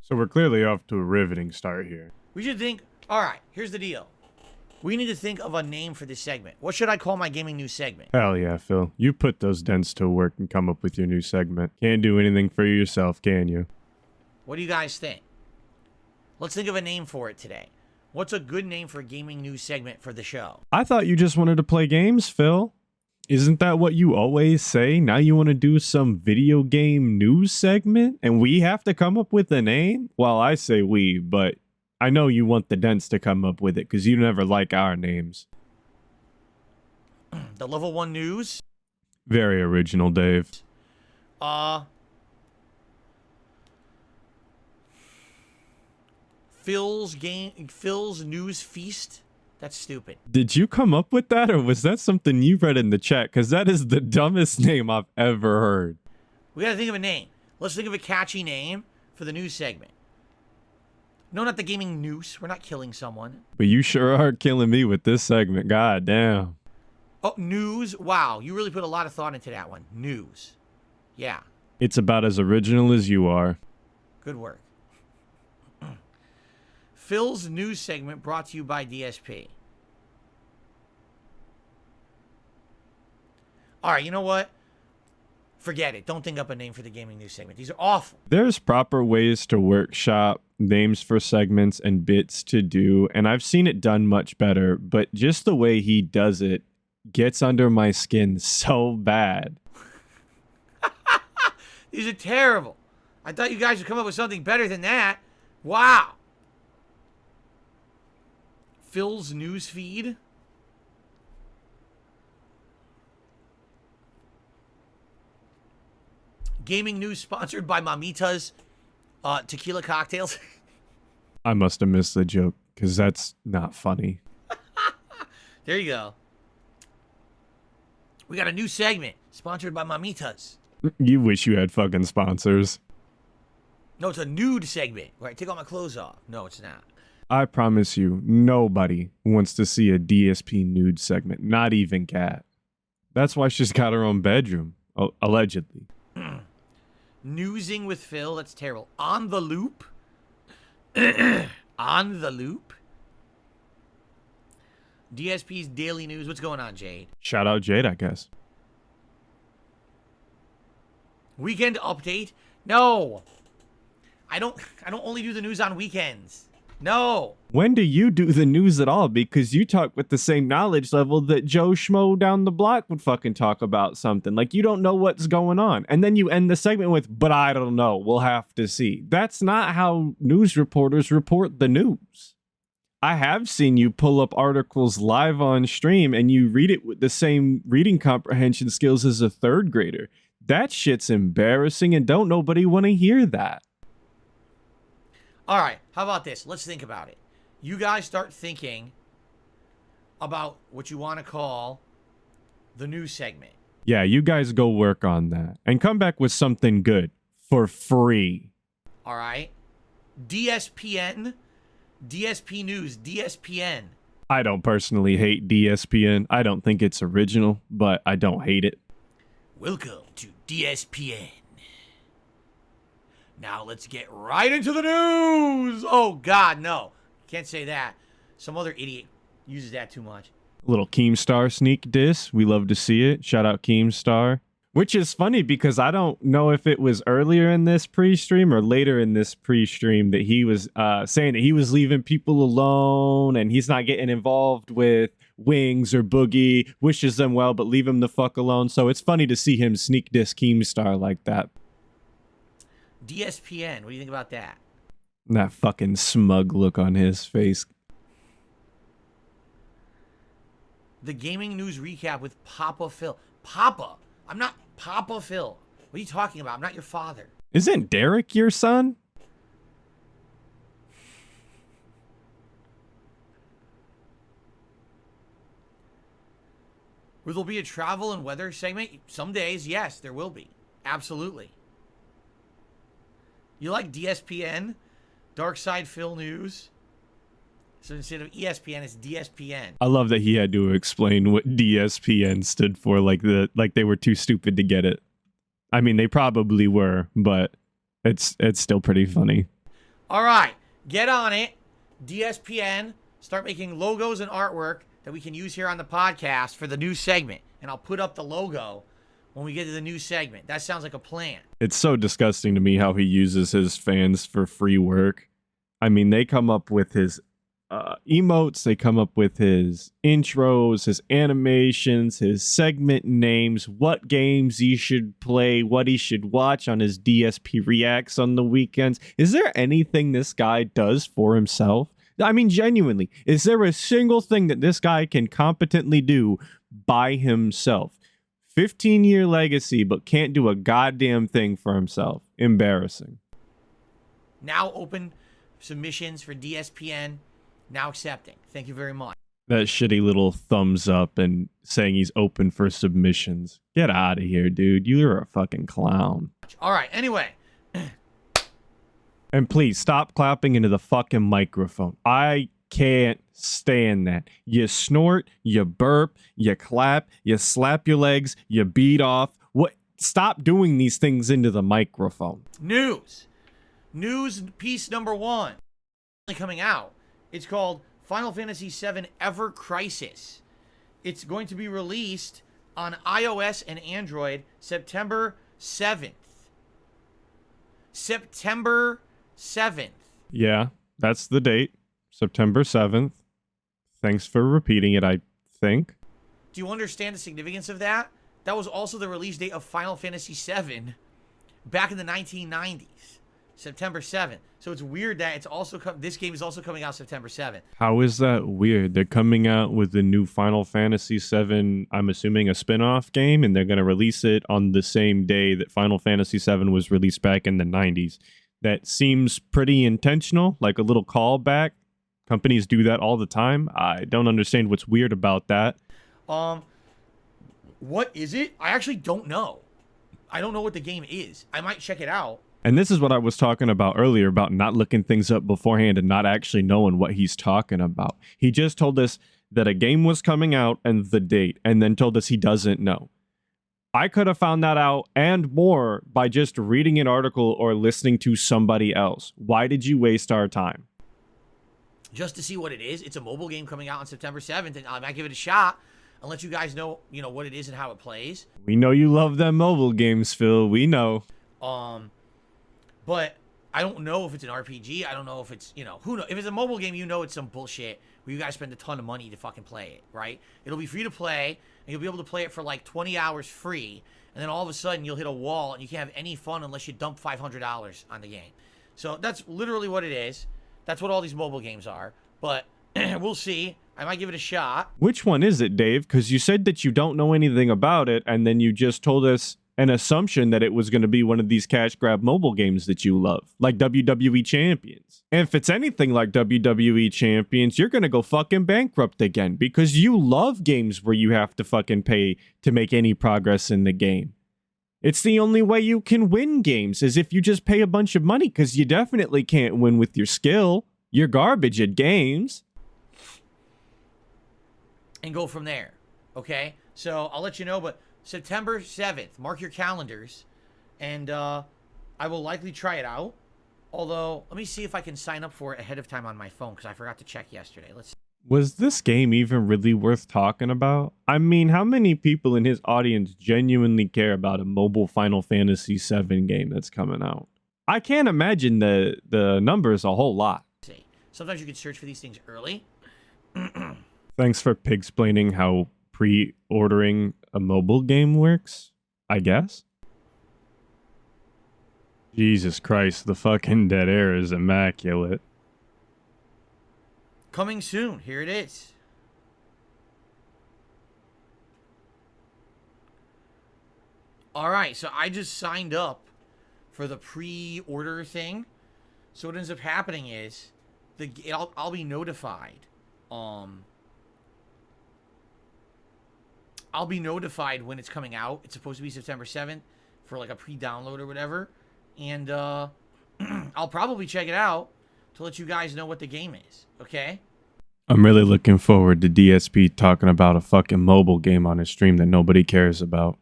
So we're clearly off to a riveting start here. We should think, all right, here's the deal. We need to think of a name for this segment. What should I call my gaming news segment? Hell yeah, Phil. You put those dents to work and come up with your new segment. Can't do anything for yourself, can you? What do you guys think? Let's think of a name for it today. What's a good name for a gaming news segment for the show? I thought you just wanted to play games, Phil. Isn't that what you always say? Now you want to do some video game news segment? And we have to come up with a name? Well, I say we, but I know you want the Dents to come up with it because you never like our names. The level 1 news? Very original, Dave. Phil's News Feast? That's stupid. Did you come up with that, or was that something you read in the chat? Because that is the dumbest name I've ever heard. We gotta think of a name. Let's think of a catchy name for the news segment. No, not the gaming noose. We're not killing someone. But you sure are killing me with this segment. God damn. Oh, news. Wow, you really put a lot of thought into that one. News. Yeah. It's about as original as you are. Good work. Phil's news segment brought to you by DSP. All right, you know what? Forget it. Don't think up a name for the gaming news segment. These are awful. There's proper ways to workshop names for segments and bits to do, and I've seen it done much better, but just the way he does it gets under my skin so bad. These are terrible. I thought you guys would come up with something better than that. Wow. Phil's news feed. Gaming news sponsored by Mamita's tequila cocktails. I must have missed the joke, because that's not funny. There you go. We got a new segment sponsored by Mamita's. You wish you had fucking sponsors. No, it's a nude segment where I take all my clothes off. No, it's not. I promise you, nobody wants to see a DSP nude segment, not even Kat. That's why she's got her own bedroom, allegedly. Newsing with Phil, that's terrible. On the loop? On the loop? DSP's daily news. What's going on, Jade? Shout out Jade, I guess. Weekend update? No. I don't only do the news on weekends. No. When do you do the news at all? Because you talk with the same knowledge level that Joe Schmo down the block would fucking talk about something. Like, you don't know what's going on. And then you end the segment with, but I don't know. We'll have to see. That's not how news reporters report the news. I have seen you pull up articles live on stream and you read it with the same reading comprehension skills as a third grader. That shit's embarrassing and don't nobody want to hear that. All right, how about this? Let's think about it. You guys start thinking about what you want to call the news segment. Yeah, you guys go work on that. And come back with something good. For free. All right? DSPN. DSP News. DSPN. I don't personally hate DSPN. I don't think it's original, but I don't hate it. Welcome to DSPN. Now let's get right into the news. Oh, God, no. Can't say that. Some other idiot uses that too much. A little Keemstar sneak diss. We love to see it. Shout out Keemstar. Which is funny because I don't know if it was earlier in this pre-stream or later in this pre-stream that he was saying that he was leaving people alone and he's not getting involved with Wings or Boogie, wishes them well, but leave him the fuck alone. So it's funny to see him sneak diss Keemstar like that. DSPN, what do you think about that? That fucking smug look on his face. The gaming news recap with Papa Phil. Papa? I'm not Papa Phil. What are you talking about? I'm not your father. Isn't Derek your son? Will there be a travel and weather segment? Some days, yes, there will be. Absolutely. You like DSPN? Dark Side Phil News? So instead of ESPN, it's DSPN. I love that he had to explain what DSPN stood for, like they were too stupid to get it. I mean, they probably were, but it's still pretty funny. All right, get on it. DSPN, start making logos and artwork that we can use here on the podcast for the new segment. And I'll put up the logo when we get to the new segment. That sounds like a plan. It's so disgusting to me how he uses his fans for free work. I mean, they come up with his emotes, they come up with his intros, his animations, his segment names, what games he should play, what he should watch on his DSP Reacts on the weekends. Is there anything this guy does for himself? I mean, genuinely, is there a single thing that this guy can competently do by himself? 15-year legacy, but can't do a goddamn thing for himself. Embarrassing. Now open submissions for DSPN. Now accepting. Thank you very much. That shitty little thumbs up and saying he's open for submissions. Get out of here, dude. You're a fucking clown. All right, anyway. And please stop clapping into the fucking microphone. I can't stand that. You snort, you burp, you clap, you slap your legs, you beat off. What? Stop doing these things into the microphone. News piece number 1 coming out. It's called Final Fantasy VII Ever Crisis. It's going to be released on iOS and Android September 7th. September 7th. Yeah, that's the date. September 7th. Thanks for repeating it, I think. Do you understand the significance of that? That was also the release date of Final Fantasy VII back in the 1990s. September 7th. So it's weird that it's also this game is also coming out September 7th. How is that weird? They're coming out with the new Final Fantasy VII, I'm assuming a spin-off game, and they're going to release it on the same day that Final Fantasy VII was released back in the 90s. That seems pretty intentional, like a little callback. Companies do that all the time. I don't understand what's weird about that. What is it? I actually don't know. I don't know what the game is. I might check it out. And this is what I was talking about earlier about not looking things up beforehand and not actually knowing what he's talking about. He just told us that a game was coming out and the date, and then told us he doesn't know. I could have found that out and more by just reading an article or listening to somebody else. Why did you waste our time? Just to see what it is. It's a mobile game coming out on September 7th, and I might give it a shot and let you guys know, what it is and how it plays. We know you love them mobile games, Phil. We know. But I don't know if it's an RPG. I don't know if it's, who knows? If it's a mobile game, it's some bullshit where you guys spend a ton of money to fucking play it, right? It'll be free to play, and you'll be able to play it for like 20 hours free, and then all of a sudden you'll hit a wall, and you can't have any fun unless you dump $500 on the game. So that's literally what it is. That's what all these mobile games are. But we'll see. I might give it a shot. Which one is it, Dave? Because you said that you don't know anything about it, and then you just told us an assumption that it was going to be one of these cash grab mobile games that you love, like WWE Champions. And if it's anything like WWE Champions, you're going to go fucking bankrupt again because you love games where you have to fucking pay to make any progress in the game. It's the only way you can win games is if you just pay a bunch of money, because you definitely can't win with your skill. You're garbage at games. And go from there. Okay? So I'll let you know, but September 7th, mark your calendars, and I will likely try it out. Although, let me see if I can sign up for it ahead of time on my phone, because I forgot to check yesterday. Let's see. Was this game even really worth talking about? I mean, how many people in his audience genuinely care about a mobile Final Fantasy VII game that's coming out? I can't imagine the number is a whole lot. See. Sometimes you can search for these things early. Thanks for pig-splaining how pre-ordering a mobile game works, I guess. Jesus Christ, the fucking dead air is immaculate. Coming soon. Here it is. All right, so I just signed up for the pre-order thing. So what ends up happening is I'll be notified. I'll be notified when it's coming out. It's supposed to be September 7th for like a pre-download or whatever. And I'll probably check it out to let you guys know what the game is. Okay? I'm really looking forward to DSP talking about a fucking mobile game on his stream that nobody cares about.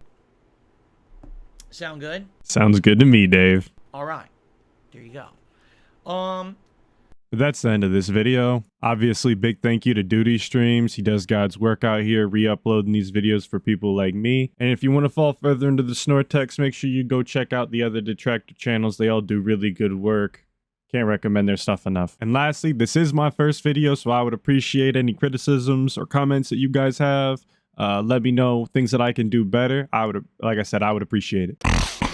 Sound good? Sounds good to me, Dave. All right. There you go. But that's the end of this video. Obviously, big thank you to Duty Streams. He does God's work out here, re-uploading these videos for people like me. And if you want to fall further into the Snortex, make sure you go check out the other Detractor channels. They all do really good work. Can't recommend their stuff enough. And lastly, this is my first video, so I would appreciate any criticisms or comments that you guys have. Let me know things that I can do better. Like I said, I would appreciate it.